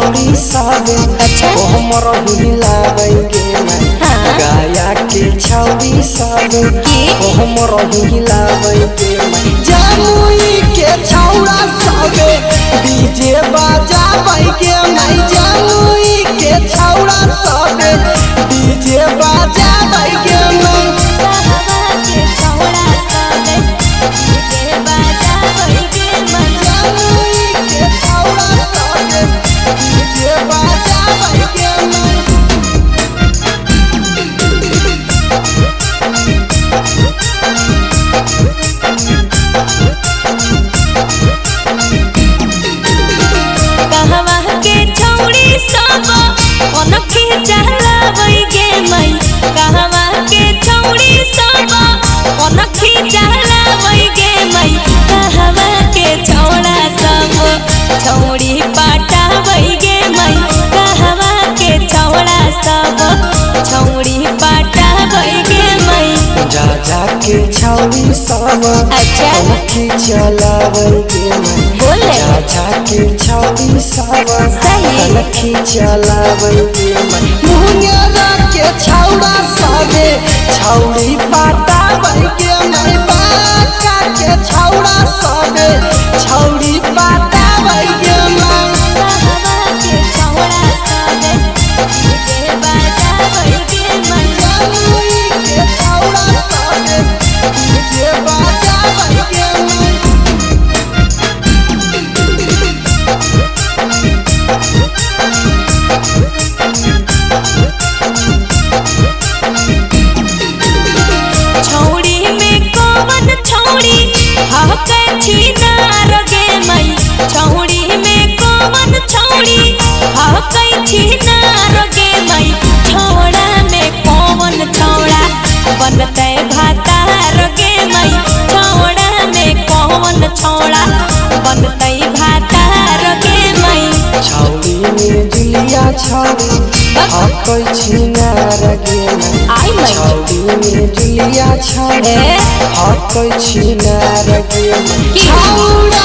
छौड़ी सावे ओ हमर हिलावेंगे मैं गाया के छौड़ी सावे ओ हमर हिलावेंगे मैं जमुई के छौड़ा सावे डीजे बजावेंगे मैं जमुई के छौड़ा सावे डीजे बजावेंगे मैं छौड़ी पाटा बैगे मैं कहवा के छौड़ा सब छौड़ी पाटा बैगे मैं जा जा के छौड़ी सब अनखी चलावेंगे मैं बोले जा जा के छौड़ी सब अनखी चलावेंगे मैं मुंगेरा के छौड़ा सबे छौड़ी पाटा बैगे मैं बाका के छौड़ा सबे छौड़ी पाटा बैगे मैं कहवा के छौड़ा सब डीजे बजा बैगे मैं जमुई के छौड़ा सबे डीजे बजा बैगे मैं छौड़ी में कौन छौड़ी हक छिनार गे मैं छौड़ी में कौन छौड़ी हक छिनार गे मैं छौड़ा में कौन छौड़ा बनते भातार गे मैं छौड़ा में कौन छौड़ा बनते भातार गे मैं छौड़ी में जुलिया छौड़ी हक छिनार गे मैं आई मैं छौड़ी में जुलिया छौड़ी हक छिनार गे मैं छौड़ा